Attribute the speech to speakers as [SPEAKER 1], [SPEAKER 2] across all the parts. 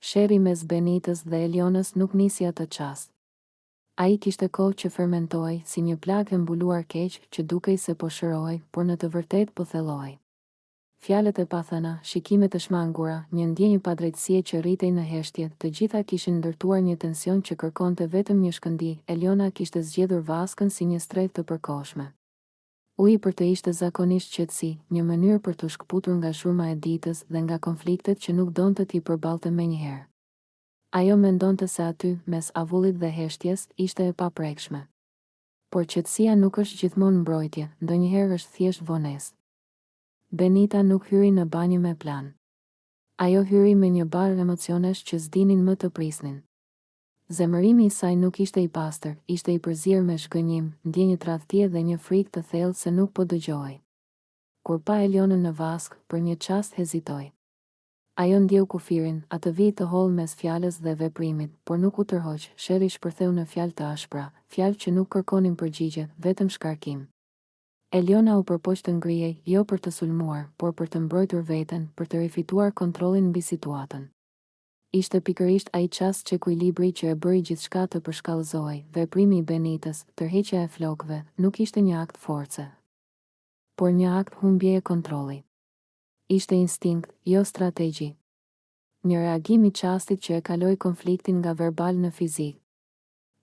[SPEAKER 1] Sherri mes Benitës dhe Elionës nuk nisi atë çast. Ai kishte kohë që fermentoi si një plagë e mbuluar keq që dukej se po shëroi, por në të vërtetë po thelloi. Fjalët e pathëna, shikimet e shmangura, një ndjenjë padrejtësie që rritej në heshtje, të gjitha kishin ndërtuar një tension që kërkonte vetëm një shkëndi. Eliona kishte zgjedhur vaskën si një strehë të përkohshme. Uji për të ishte zakonisht qetësi, një mënyrë për të shkëputur nga shurma e ditës dhe nga konfliktet që nuk donte t'i përballte menjëherë. Ajo mendonte se aty, mes avullit dhe heshtjes, ishte e paprekshme. Por qetësia nuk është gjithmonë mbrojtje, ndonjëherë është thjesht vonesë. Benita nuk hyri në banjë me plan. Ajo hyri me një barë emocionesh që s'dinin më të prisnin. Zemërimi i saj nuk ishte i pastër, ishte i përzier me shgënjim, ndjenjë tradhtie dhe një frikë të thellë se nuk po dëgjohej. Kur pa Elionën në vask, për një çast hezitoi. Ajo ndjeu kufirin, atë vit të hollë mes fjalës dhe veprimit, por nuk u tërhoq. Sherri shpërtheu në fjalë të ashpra, fjalë që nuk kërkonin përgjigje, vetëm shkarkim. Eliona u përpoq të ngrihej, jo për të sulmuar, por për të mbrojtur veten, për të rifituar kontrollin mbi situatën. Ishte pikërisht ai çast që ekuilibri që e bëri gjithçka të përshkallëzohej. Veprimi i Benitës, tërheqja e flokëve, nuk ishte një akt force, por një akt humbjeje kontrolli. Ishte instinkt, jo strategji. Një reagim i çastit që e kaloi konfliktin nga verbal në fizik.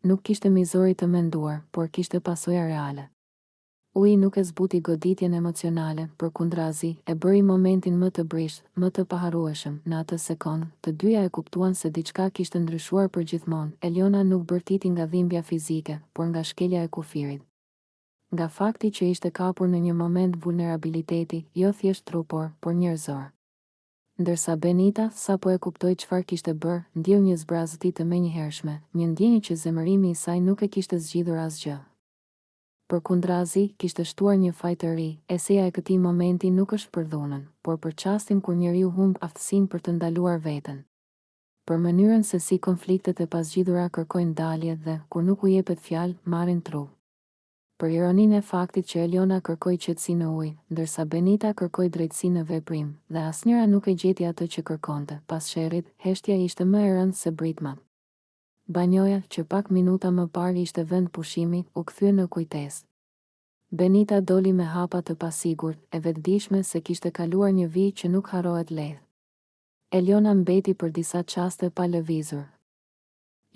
[SPEAKER 1] Nuk kishte mizori të menduar, por kishte pasoja reale. Uji nuk e zbuti goditjen emocionale, përkundrazi, e bëri momentin më të brisht, më të paharrueshëm. Në atë sekond, të dyja e kuptuan se diçka kishte ndryshuar përgjithmonë. Eliona nuk bërtiti nga dhimbja fizike, por nga shkelja e kufirit. Nga fakti që ishte kapur në një moment vulnerabiliteti, jo thjesht trupor, por njerëzor. Ndërsa Benita, sa po e kuptoi çfarë kishte bërë, ndjeu një zbrazëti të menjëhershme, një ndjenjë që zemërimi i saj nuk e kishte zgjidhur asgjë. Përkundrazi, kishte shtuar një faj të ri. Eseja e këtij momenti nuk është për dhunën, por për çastin kur njeriu humb aftësinë për të ndaluar veten. Për mënyrën se si konfliktet e pasgjidhura kërkojnë dalje dhe, kur nuk u jepet fjalë, marrin trup. Për ironinë e faktit që Eliona kërkoi qetësi në ujë, ndërsa Benita kërkoi drejtësi në veprim, dhe asnjëra nuk e gjeti atë që kërkonte. Pas sherrit, heshtja ishte më e rëndë se britmat. Banjoja, që pak minuta më parë ishte vend pushimi, u kthye në kujtesë. Benita doli me hapa të pasigurt, e vetëdijshme se kishte kaluar një vijë që nuk harrohet lehtë. Eliona mbeti për disa çaste pa lëvizur.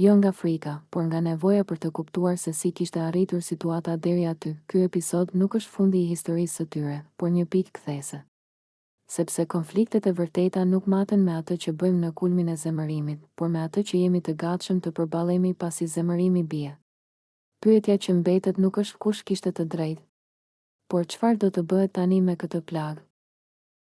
[SPEAKER 1] Jo nga frika, por nga nevoja për të kuptuar se si kishte arritur situata deri aty. Ky episod nuk është fundi i historisë së tyre, por një pikë kthese. Sepse konfliktet e vërteta nuk maten me atë që bëjmë në kulmin e zemërimit, por me atë që jemi të gatshëm të përballemi pasi zemërimi bie. Pyetja që mbetet nuk është kush kishte të drejtë, por çfarë do të bëhet tani me këtë plagë.